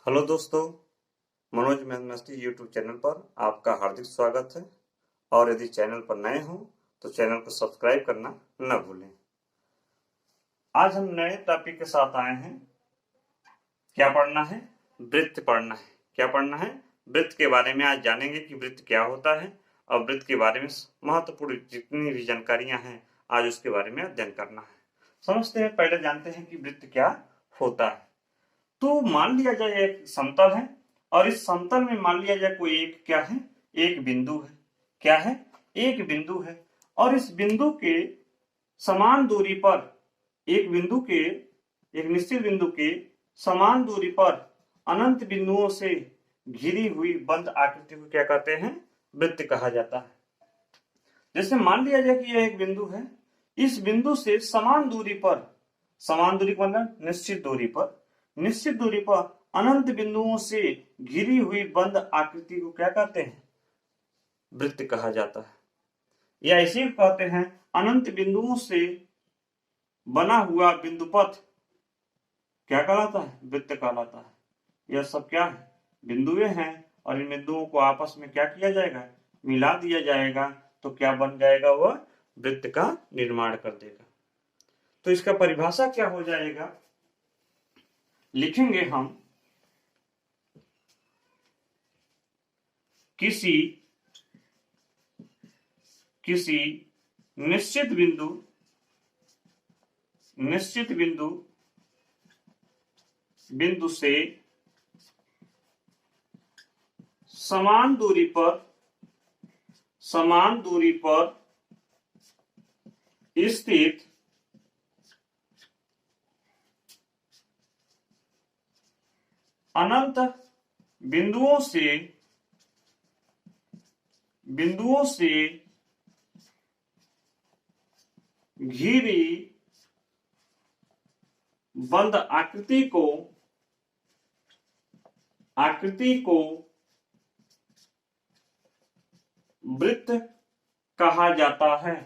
Hello दोस्तों, Manoj mathematics YouTube channel पर आपका हार्दिक स्वागत है। और यदि चैनल पर नए हो तो चैनल को सब्सक्राइब करना न भूलें। आज हम नए टॉपिक के साथ आए हैं। क्या पढ़ना है? वृत्त पढ़ना है। क्या पढ़ना है? वृत्त के बारे में आज जानेंगे कि वृत्त क्या होता है और वृत्त के बारे में महत्वपूर्ण जितनी भी जानकारियां हैं आज उसके बारे में अध्ययन करना है। समझते हैं, पहले जानते हैं कि वृत्त क्या होता है। तो मान लिया जाए एक समतल है और इस समतल में मान लिया जाए कोई एक क्या है, एक बिंदु है। क्या है? एक बिंदु है। और इस बिंदु के समान दूरी पर एक निश्चित बिंदु के समान दूरी पर अनंत बिंदुओं से घिरी हुई बंद आकृति को क्या कहते हैं? वृत्त कहा जाता है। जैसे मान लिया जाए कि यह एक बिंदु है, इस बिंदु से समान दूरी पर, समान दूरी मतलब निश्चित दूरी पर अनंत बिंदुओं से घिरी हुई बंद आकृति को क्या कहते हैं? वृत्त कहा जाता है। या इसे कहते हैं अनंत बिंदुओं से बना हुआ बिंदुपथ क्या कहलाता है? वृत्त कहलाता है। यह सब क्या है? बिंदुएं हैं और इन बिंदुओं को आपस में क्या किया जाएगा? मिला दिया जाएगा तो क्या बन जाएगा? वह वृत्त का निर्माण कर देगा। तो इसका परिभाषा क्या हो जाएगा? लिखेंगे हम किसी निश्चित बिंदु से समान दूरी पर स्थित अनंत बिंदुओं से घिरी बंद आकृति को वृत्त कहा जाता है।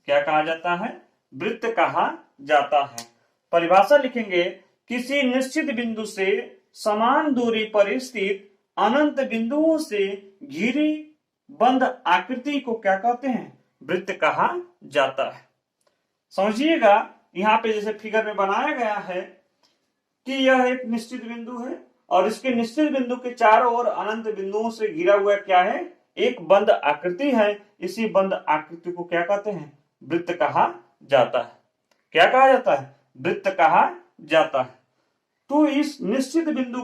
क्या कहा जाता है? वृत्त कहा जाता है। परिभाषा लिखेंगे किसी निश्चित बिंदु से समान दूरी पर स्थित अनंत बिंदुओं से घिरी बंद आकृति को क्या कहते हैं? वृत्त कहा जाता है। समझिएगा, यहाँ पे जैसे फिगर में बनाया गया है कि यह एक निश्चित बिंदु है और इसके निश्चित बिंदु के चारों ओर अनंत बिंदुओं से घिरा हुआ क्या है? एक बंद आकृति है। इसी बंद आकृति को क्या कहते हैं? वृत्त कहा जाता है। क्या कहा जाता है? वृत्त कहा जाता है। तो इस निश्चित बिंदु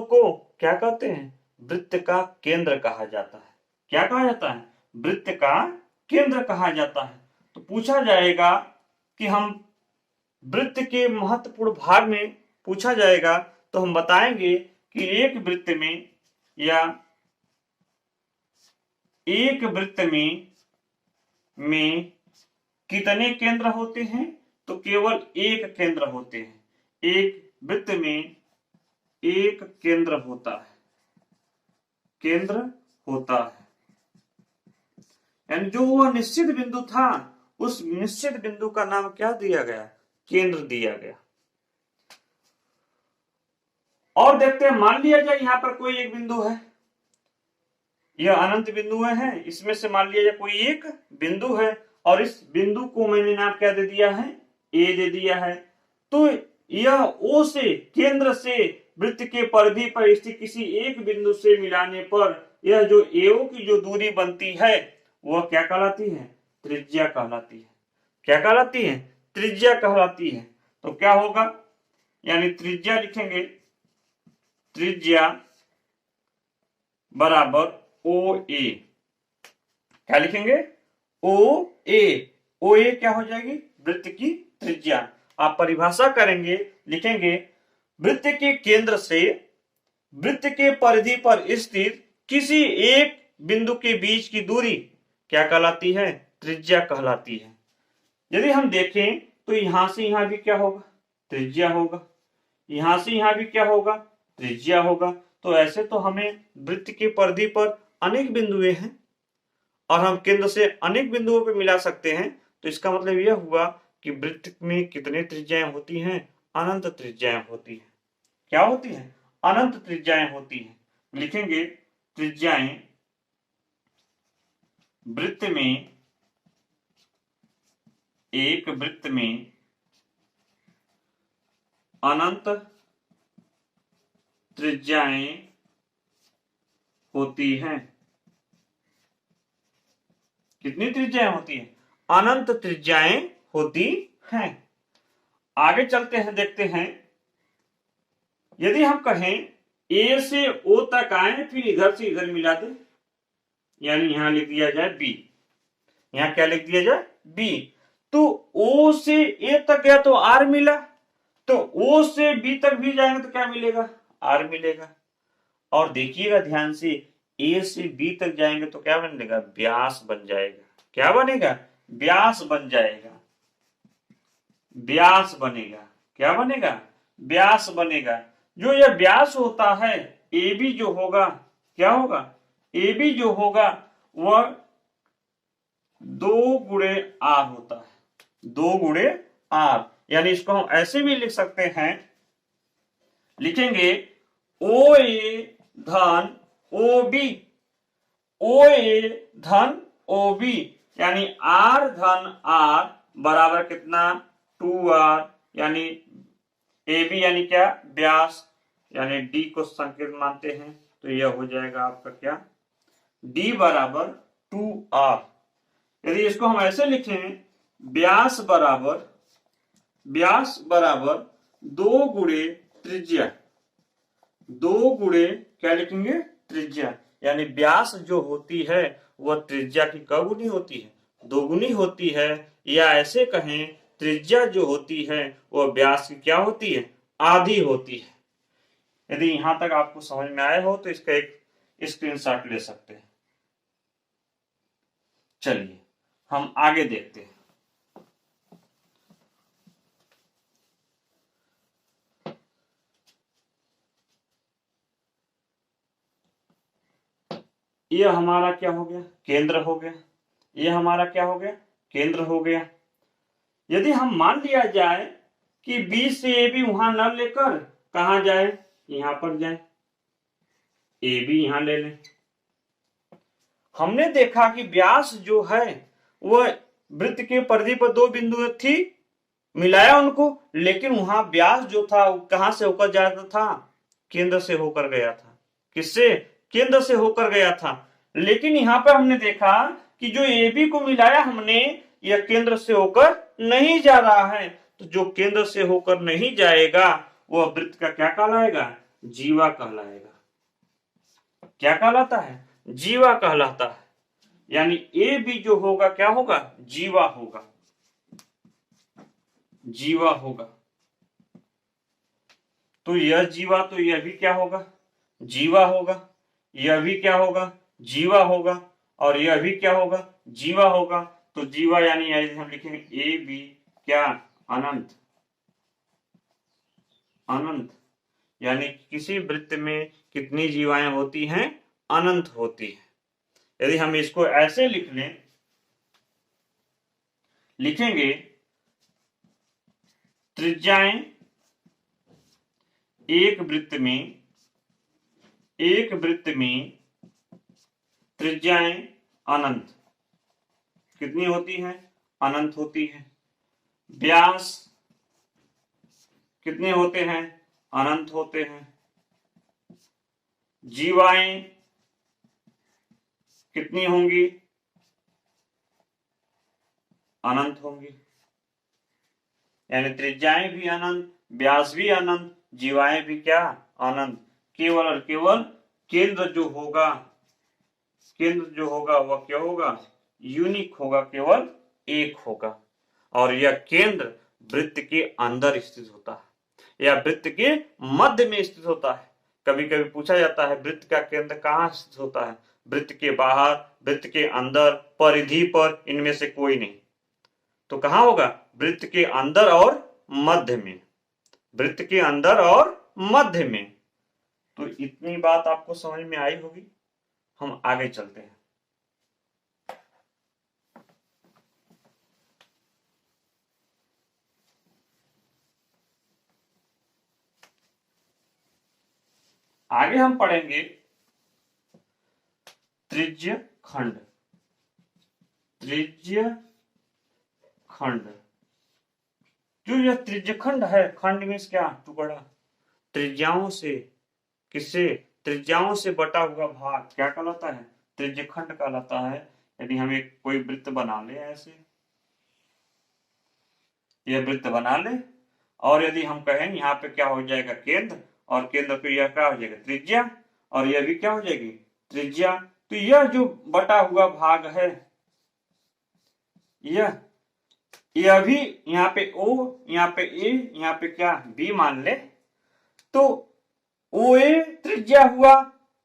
को क्या कहते हैं? वृत्त का केंद्र कहा जाता है। क्या कहा जाता है? वृत्त का केंद्र कहा जाता है। तो पूछा जाएगा कि हम वृत्त के महत्वपूर्ण भाग में पूछा जाएगा तो हम बताएंगे कि एक वृत्त में कितने केंद्र होते हैं? तो केवल एक केंद्र होते हैं। एक वृत्त में एक केंद्र होता है। यानी जो वह निश्चित बिंदु था उस निश्चित बिंदु का नाम क्या दिया गया? केंद्र दिया गया। और देखते हैं, मान लिया जाए यहां पर कोई एक बिंदु है, यह अनंत बिंदुएं हैं, इसमें से मान लिया जाए कोई एक बिंदु है और इस बिंदु को मैंने नाम क्या दे दिया है? ए दे दिया है। तो यह ओ से, केंद्र से वृत्त के परिधि पर स्थित किसी एक बिंदु से मिलाने पर यह जो एओ की जो दूरी बनती है वह क्या कहलाती है? त्रिज्या कहलाती है। क्या कहलाती है? त्रिज्या कहलाती है। तो क्या होगा? यानी त्रिज्या लिखेंगे, त्रिज्या बराबर ओ ए। क्या लिखेंगे? ओ ए क्या हो जाएगी? वृत्त की त्रिज्या। आप परिभाषा करेंगे, लिखेंगे वृत्त के केंद्र से वृत्त के परिधि पर स्थित किसी एक बिंदु के बीच की दूरी क्या कहलाती है? त्रिज्या कहलाती है। यदि हम देखें तो यहां से यहां भी क्या होगा? त्रिज्या होगा। यहां से यहां भी क्या होगा? त्रिज्या होगा। तो ऐसे तो हमें वृत्त की परिधि पर अनेक बिंदुएं हैं और हम केंद्र से अनेक बिंदुओं पर मिला सकते हैं, तो इसका मतलब यह हुआ कि वृत्त में कितनी त्रिज्याएं होती हैं? अनंत त्रिज्याएं होती हैं। क्या होती हैं? अनंत त्रिज्याएं होती हैं। लिखेंगे त्रिज्याएं वृत्त में, एक वृत्त में अनंत त्रिज्याएं होती हैं। कितनी त्रिज्याएं होती हैं? अनंत त्रिज्याएं होती हैं। आगे चलते हैं, देखते हैं। यदि हम कहें ए से ओ तक आए, फिर इधर से इधर मिला दें, यानी यहां लिख दिया जाए बी। यहां क्या लिख दिया जाए? बी। तो ओ से ए तक गया तो आर मिला, तो ओ से बी तक भी जाएंगे तो क्या मिलेगा? आर मिलेगा। और देखिएगा ध्यान से, ए से बी तक जाएंगे तो क्या बनेगा? व्यास बन जाएगा। क्या बनेगा? व्यास बन जाएगा। व्यास बनेगा। क्या बनेगा? व्यास बनेगा। जो यह व्यास होता है, ए बी जो होगा, क्या होगा? ए बी जो होगा वह 2 गुणे आर होता है। 2 गुणे आर, यानी इसको हम ऐसे भी लिख सकते हैं, लिखेंगे ओ ए धन ओ बी। ओ ए धन ओ बी, यानी आर धन आर बराबर कितना? 2r, यानी ए बी यानी क्या? व्यास, यानी डी को संकेत मानते हैं, तो यह हो जाएगा आपका क्या? डी बराबर 2r। यदि इसको हम ऐसे लिखें, व्यास बराबर 2 गुणे त्रिज्या। 2 गुणे क्या लिखेंगे? त्रिज्या, यानी व्यास जो होती है वह त्रिज्या की क गुनी होती है? 2 गुनी होती है। या ऐसे कहें, त्रिज्या जो होती है वह व्यास की क्या होती है? आधी होती है। यदि यहां तक आपको समझ में आया हो तो इसका एक स्क्रीनशॉट ले सकते हैं। चलिए हम आगे देखते हैं। यह हमारा क्या हो गया? केंद्र हो गया। यह हमारा क्या हो गया? केंद्र हो गया। यदि हम मान लिया जाए कि बी से ए बी वहां न लेकर कहा जाए? यहां पर जाए, ए बी यहां ले लें। हमने देखा कि व्यास जो है वह वृत्त के परिधि पर 2 बिंदु थी, मिलाया उनको, लेकिन वहां व्यास जो था वो कहां से होकर जाता था? केंद्र से होकर गया था। किससे? केंद्र से होकर गया था। लेकिन यहां पर हमने देखा कि जो ए बी को मिलाया हमने, यह केंद्र से होकर नहीं जा रहा है। तो जो केंद्र से होकर नहीं जाएगा वह वृत्त का क्या कहलाएगा? जीवा कहलाएगा। क्या कहलाता है? जीवा कहलाता है। यानी ए बी जो होगा क्या होगा? जीवा होगा। जीवा होगा। तो यह जीवा, तो यह भी क्या होगा? जीवा होगा। यह भी क्या होगा? जीवा होगा। और यह भी क्या होगा? जीवा होगा। तो जीवा यानी हम लिखेंगे ए बी क्या? अनंत। अनंत, यानी किसी वृत्त में कितनी जीवाएं होती हैं? अनंत होती है। यदि हम इसको ऐसे लिख लें, लिखेंगे त्रिज्याएं एक वृत्त में त्रिज्याएं अनंत कितनी होती हैं? अनंत होती है। व्यास कितने होते हैं? अनंत होते हैं। जीवाएं कितनी होंगी? अनंत होंगी। यानी त्रिज्याएं भी अनंत, व्यास भी अनंत, जीवाएं भी क्या? अनंत। केवल और केवल केंद्र जो होगा वह क्या होगा? यूनिक होगा, केवल एक होगा। और यह केंद्र वृत्त के अंदर स्थित होता है या वृत्त के मध्य में स्थित होता है। कभी कभी पूछा जाता है वृत्त का केंद्र कहाँ स्थित होता है? वृत्त के बाहर, वृत्त के अंदर, परिधि पर, इनमें से कोई नहीं। तो कहां होगा? वृत्त के अंदर और मध्य में। वृत्त के अंदर और मध्य में। तो इतनी बात आपको समझ में आई होगी। हम आगे चलते हैं। आगे हम पढ़ेंगे त्रिज्य खंड। त्रिज्य खंड, जो यह त्रिज्य खंड है, खंड मीन्स क्या, टुकड़ा, त्रिज्याओं से, किससे, त्रिज्याओं से बटा हुआ भाग क्या कहलाता है, त्रिज्य खंड कहलाता है। यदि हम एक कोई वृत्त बना ले, ऐसे यह वृत्त बना ले, और यदि हम कहें यहाँ पे क्या हो जाएगा, केंद्र, और केंद्र पे यह क्या हो जाएगा, त्रिज्या, और यह भी क्या हो जाएगी, त्रिज्या। तो यह जो बटा हुआ भाग है, यह भी यहाँ पे O, यहाँ पे A, यहाँ पे क्या B मान ले, तो OA त्रिज्या हुआ,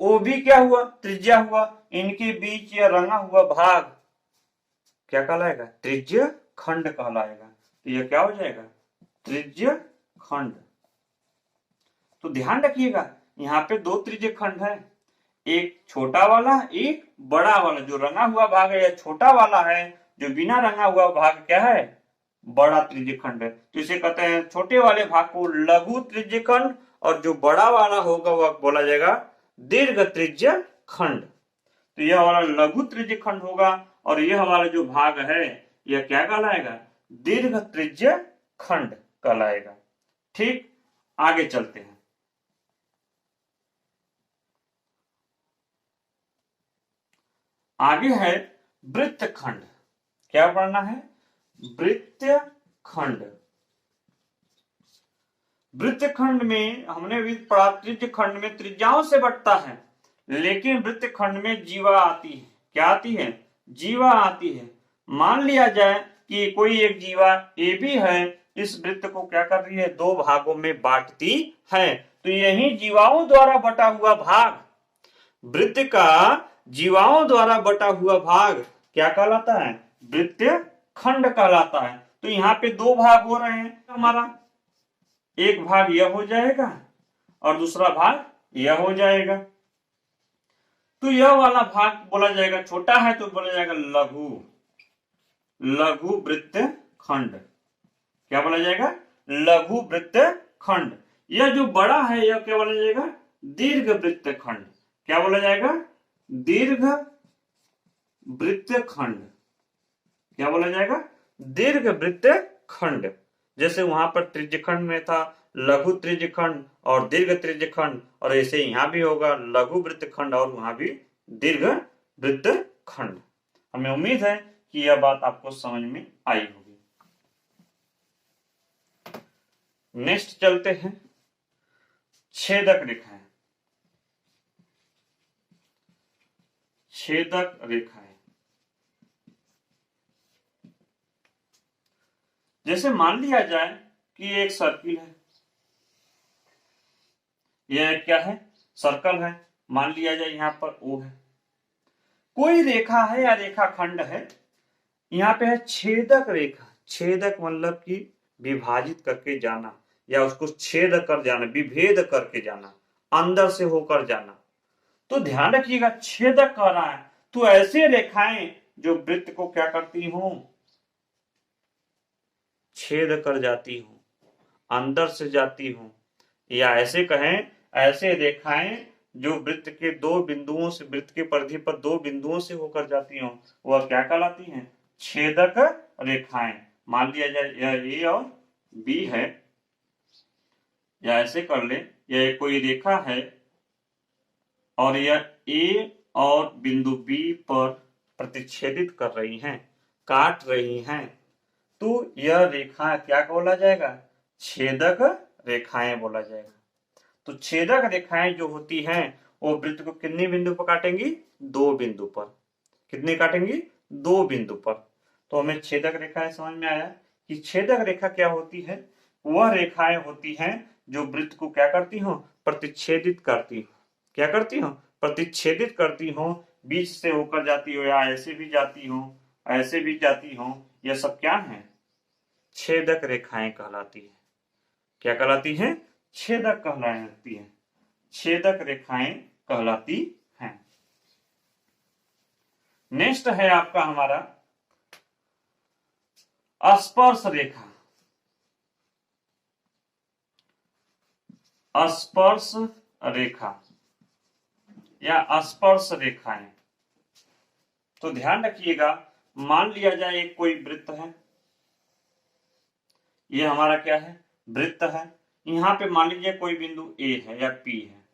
OB क्या हुआ, त्रिज्या हुआ, इनके बीच यह रंगा हुआ भाग क्या कहलाएगा, त्रिज्य खंड कहलाएगा। तो यह क्या हो जाएगा, त्रिज्य खंड। तो ध्यान रखिएगा, यहाँ पे दो त्रिज्य खंड है, एक छोटा वाला, एक बड़ा वाला। जो रंगा हुआ भाग है यह छोटा वाला है, जो बिना रंगा हुआ भाग क्या है, बड़ा त्रिज्य खंड है। तो इसे कहते हैं, छोटे वाले भाग को लघु त्रिज्य खंड, और जो बड़ा वाला होगा वह बोला जाएगा दीर्घ त्रिज्य खंड। तो यह वाला लघु त्रिज्य खंड होगा, और यह वाला जो भाग है यह क्या कहलाएगा, दीर्घ त्रिज्य खंड कहलाएगा। ठीक, आगे चलते हैं। आगे है वृत्त खंड। क्या पढ़ना है, वृत्त खंड। वृत्त खंड में हमने भी पढ़ा, त्रिज्य खंड में त्रिज्याओं से बटता है, लेकिन वृत्त खंड में जीवा आती है। क्या आती है, जीवा आती है। मान लिया जाए कि कोई एक जीवा ए बी है, इस वृत्त को क्या कर रही है, दो भागों में बांटती है। तो यही जीवाओं द्वारा बटा हुआ भाग, वृत्त का जीवाओं द्वारा बटा हुआ भाग क्या कहलाता है, वृत्त खंड कहलाता है। तो यहाँ पे दो भाग हो रहे हैं हमारा, एक भाग यह हो जाएगा और दूसरा भाग यह हो जाएगा। तो यह वाला भाग बोला जाएगा, छोटा है तो बोला जाएगा लघु, लघु वृत्त खंड। क्या बोला जाएगा, लघु वृत्त खंड। यह जो बड़ा है यह क्या बोला जाएगा, दीर्घ वृत्त खंड। क्या बोला जाएगा, दीर्घ वृत्त खंड। क्या बोला जाएगा, दीर्घ वृत्त खंड। जैसे वहां पर त्रिज्य खंड में था लघु त्रिज्य खंड और दीर्घ त्रिज्य खंड, और ऐसे यहां भी होगा लघु वृत्त खंड और वहां भी दीर्घ वृत्त खंड। हमें उम्मीद है कि यह बात आपको समझ में आई होगी। नेक्स्ट चलते हैं, छेदक रेखाएं। छेदक रेखाएं, जैसे मान लिया जाए कि एक सर्किल है, यह क्या है, सर्कल है। मान लिया जाए यहाँ पर O है, कोई रेखा है या रेखा खंड है, यहाँ पे है छेदक रेखा। छेदक मतलब कि विभाजित करके जाना, या उसको छेद कर जाना, विभेद करके जाना, अंदर से होकर जाना। तो ध्यान रखिएगा, छेदक कर रहा है, तो ऐसे रेखाएं जो वृत्त को क्या करती हूं, छेद कर जाती हूं, अंदर से जाती हूं, या ऐसे कहें, ऐसे रेखाएं जो वृत्त के दो बिंदुओं से, वृत्त के परिधि पर दो बिंदुओं से होकर जाती हूं, वह क्या कहलाती हैं, छेदक रेखाएं। मान लिया जाए यह ए और बी है, या ऐसे कर ले, यह कोई रेखा है और यह ए और बिंदु बी पर प्रतिच्छेदित कर रही हैं, काट रही हैं, तो यह रेखा क्या बोला जाएगा, छेदक रेखाएं बोला जाएगा। तो छेदक रेखाएं जो होती हैं वो वृत्त को कितने बिंदु पर काटेंगी, दो बिंदु पर। कितने काटेंगी, दो बिंदु पर। तो हमें छेदक रेखाएं समझ में आया कि छेदक रेखा क्या होती है, वह रेखाएं होती हैं जो वृत्त को क्या करती हो, प्रतिच्छेदित करती हो। क्या करती हो, प्रतिच्छेदित करती हो, बीच से होकर जाती हो, या ऐसे भी जाती हो, ऐसे भी जाती हो। यह सब क्या है, छेदक रेखाएं कहलाती है। क्या कहलाती है, छेदक कहलाती है, छेदक रेखाएं कहलाती हैं। नेक्स्ट है आपका हमारा स्पर्श रेखा। स्पर्श रेखा, या स्पर्श रेखाएं। तो ध्यान रखिएगा, मान लिया जाए एक कोई वृत्त है, ये हमारा क्या है, वृत्त है। यहां पे मान लीजिए कोई बिंदु ए है या पी है,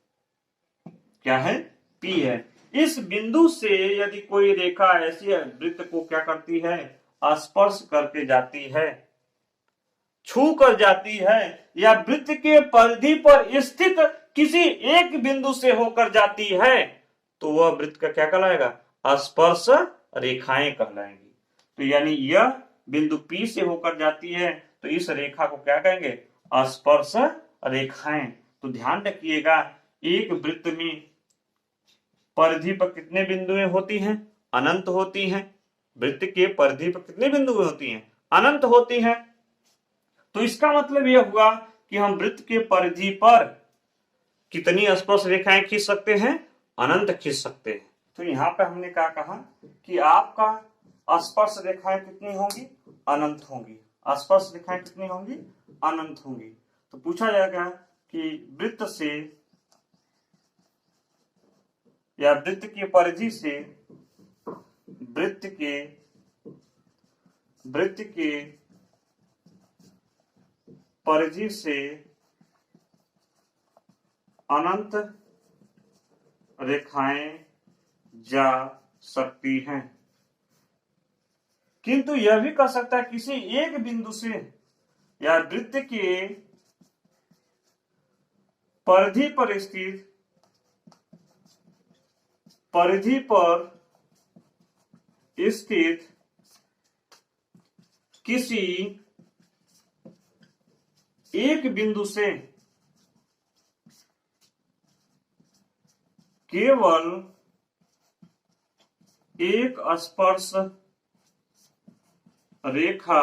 क्या है, पी है। इस बिंदु से यदि कोई रेखा ऐसी वृत्त को क्या करती है, स्पर्श करके जाती है, छू कर जाती है, या वृत्त के परिधि पर स्थित किसी एक बिंदु से होकर जाती है, तो वह वृत्त का क्या कहलाएगा, स्पर्श रेखाएं कहलाएंगी। तो यानी यह बिंदु P से होकर जाती है, तो इस रेखा को क्या कहेंगे, स्पर्श रेखाएं। तो ध्यान रखिएगा, एक वृत्त में परिधि पर कितने बिंदुएं होती हैं, अनंत होती हैं। वृत्त के परिधि पर कितने बिंदुएं होती हैं, अनंत होती हैं। तो इसका मतलब यह हुआ कि हम वृत्त के परिधि पर कितनी स्पर्श रेखाएं खींच सकते हैं, अनंत खींच सकते हैं। तो यहां पे हमने क्या कहा कि आपका स्पर्श रेखाएं कितनी होंगी, अनंत होंगी। स्पर्श रेखाएं कितनी होंगी, अनंत होंगी। तो पूछा जाएगा कि वृत्त से या वृत्त की परिधि से वृत्त के परिधि से अनंत रेखाएं जा सकती हैं, किंतु यह भी कर सकता है किसी एक बिंदु से या वृत्त के परिधि पर स्थित किसी एक बिंदु से केवल एक स्पर्श रेखा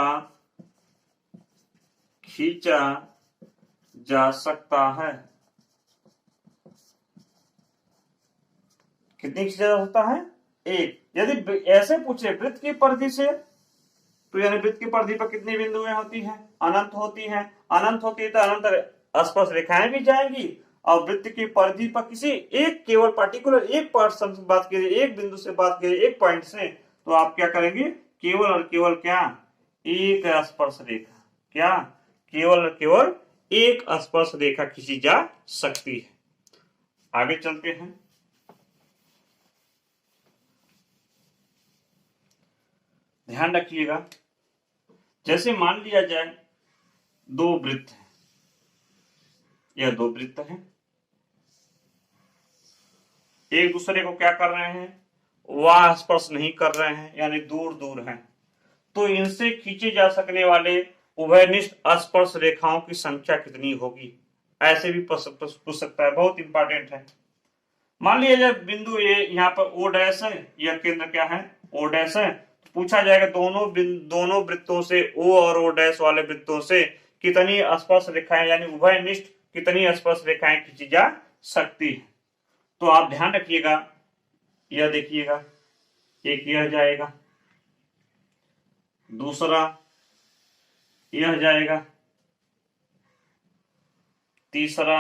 खींचा जा सकता है। कितनी खींचा जा सकता है, एक। यदि ऐसे पूछे वृत्त की परिधि से, तो यानी वृत्त की परिधि पर कितनी बिंदुएं होती हैं, अनंत होती हैं। अनंत होती है तो अनंत स्पर्श रेखाएं भी जाएंगी, और वृत्त की परिधि पर किसी एक केवल पर्टिकुलर एक पॉइंट से बात कीजिए, एक बिंदु से बात कीजिए, एक पॉइंट से, तो आप क्या करेंगे, केवल और केवल क्या, एक स्पर्श रेखा, क्या, केवल और केवल एक स्पर्श रेखा खींची जा सकती है। आगे चलते हैं। ध्यान रखिएगा, जैसे मान लिया जाए दो वृत्त हैं, यह दो वृत्त हैं, एक दूसरे को क्या कर रहे हैं, वह स्पर्श नहीं कर रहे हैं, यानी दूर दूर हैं। तो इनसे खींचे जा सकने वाले उभयनिष्ठ स्पर्श रेखाओं की संख्या कितनी होगी, ऐसे भी पूछ सकता है, बहुत इंपॉर्टेंट है। मान लिया जाए बिंदु ए यहाँ पर ओ डैश है, यह केंद्र क्या है, ओ डैश है। तो पूछा जाएगा दोनों वृत्तों से, ओ और ओ डैश वाले वृत्तों से कितनी स्पर्श रेखाएं यानी उभयनिष्ठ कितनी स्पर्श रेखाएं खींची जा सकती है। तो आप ध्यान रखिएगा, यह देखिएगा, एक यह जाएगा, दूसरा यह जाएगा, तीसरा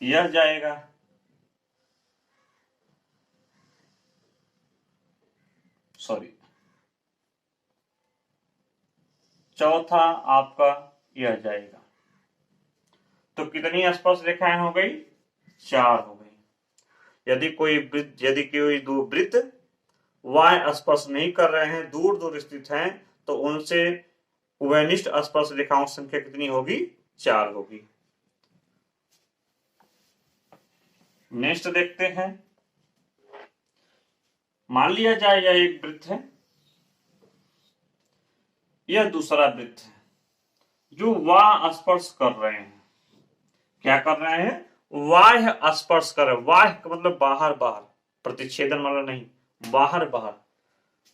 यह जाएगा, चौथा आपका यह जाएगा। तो कितनी स्पर्श रेखाएं हो गई, 4 हो गई। यदि कोई दो वृत्त वाय स्पर्श नहीं कर रहे हैं, दूर दूर स्थित हैं, तो उनसे उभयनिष्ठ स्पर्श रेखाओं की संख्या कितनी होगी, 4 होगी। नेक्स्ट देखते हैं, मान लिया जाए यह एक वृत्त है, यह दूसरा वृत्त है, जो वाह स्पर्श कर रहे हैं। क्या कर रहे हैं, वाह स्पर्श कर रहे हैं। वाह का मतलब बाहर बाहर, प्रतिच्छेदन वाला नहीं, बाहर बाहर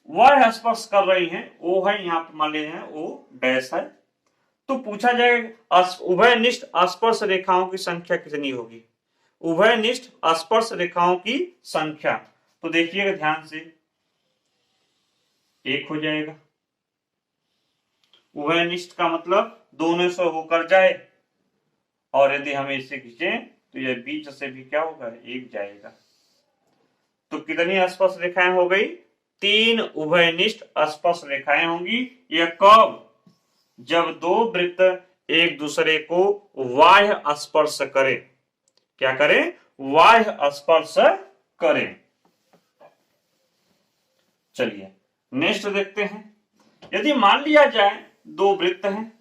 वाह स्पर्श कर रही हैं। ओ है यहाँ पे मान लेते हैं, ओ डैश है। तो पूछा जाएगा उभयनिष्ठ स्पर्श रेखाओं की संख्या कितनी होगी, उभयनिष्ठ स्पर्श रेखाओं की संख्या। तो देखिएगा ध्यान से, 1 हो जाएगा। उभयनिष्ठ का मतलब दोनों से होकर जाए, और यदि हमें इससे खींचे तो यह बीच से भी क्या होगा, 1 जाएगा। तो कितनी स्पर्श रेखाएं हो गई, 3 उभयनिष्ठ स्पर्श रेखाएं होंगी। यह कब, जब दो वृत्त एक दूसरे को बाह्य स्पर्श करें। क्या करें, बाह्य स्पर्श करें। चलिए नेक्स्ट देखते हैं। यदि मान लिया जाए दो वृत्त हैं,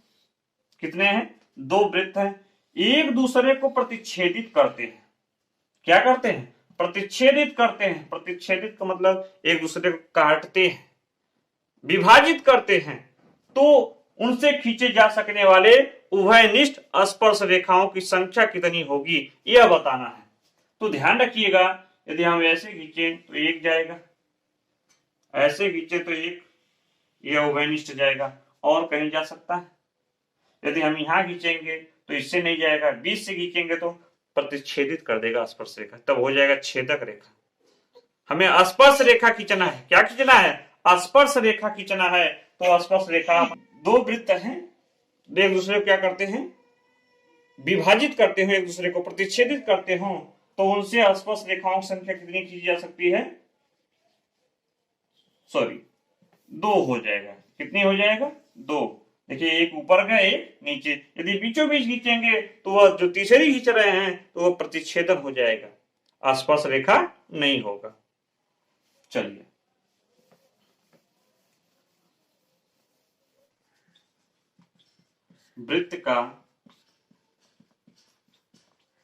कितने हैं, 2 वृत्त हैं, एक दूसरे को प्रतिच्छेदित करते हैं। क्या करते हैं, प्रतिच्छेदित करते हैं। प्रतिच्छेदित का मतलब एक दूसरे को काटते हैं, विभाजित करते हैं। तो उनसे खींचे जा सकने वाले उभयनिष्ठ स्पर्श रेखाओं की संख्या कितनी होगी, यह बताना है। तो ध्यान रखिएगा, यदि हम ऐसे खींचे तो 1 जाएगा, ऐसे खींचे तो 1, यह उभयनिष्ठ जाएगा, और कहीं जा सकता है। यदि हम यहां खींचेंगे तो इससे नहीं जाएगा, बीच से खींचेंगे तो प्रतिच्छेदित कर देगा स्पर्श रेखा, तब हो जाएगा छेदक रेखा। हमें स्पर्श रेखा खींचना है। क्या खींचना है, स्पर्श रेखा खींचना है। तो स्पर्श रेखा, 2 वृत्त हैं, एक दूसरे को क्या करते हैं, विभाजित करते हैं, एक दूसरे को प्रतिच्छेदित करते हो, तो उनसे स्पर्श रेखाओं की संख्या कितनी खींची जा सकती है, सॉरी 2 हो जाएगा। कितनी हो जाएगा, 2। देखिए एक ऊपर का एक नीचे, यदि बीचों बीच खींचेंगे तो वह जो तीसरी खींच रहे हैं तो वह प्रतिच्छेदन हो जाएगा, स्पर्श रेखा नहीं होगा। चलिए वृत्त का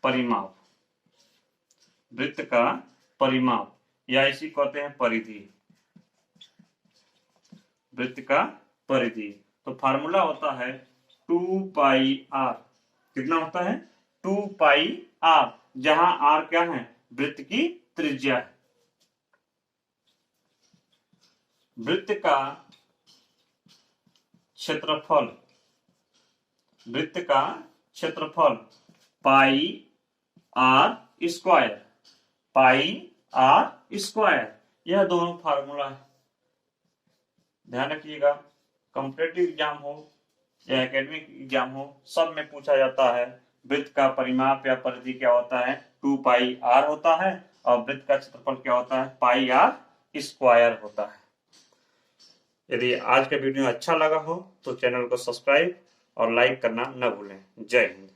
परिमाप, वृत्त का परिमाप या इसी कहते हैं परिधि, वृत्त का परिधि। तो फार्मूला होता है 2πr। कितना होता है, 2πr, जहां r क्या है, वृत्त की त्रिज्या है। वृत्त का क्षेत्रफल, वृत्त का क्षेत्रफल pi r square, pi r square, यह दोनों फार्मूला है। ध्यान रखिएगा, कॉम्पिटिटिव एग्जाम हो या एकेडमिक एग्जाम हो, सब में पूछा जाता है वृत्त का परिमाप या परिधि क्या होता है, 2πr होता है, और वृत्त का क्षेत्रफल क्या होता है, पाई आर स्क्वायर होता है। यदि आज का वीडियो अच्छा लगा हो तो चैनल को सब्सक्राइब और लाइक करना न भूलें। जय हिंद।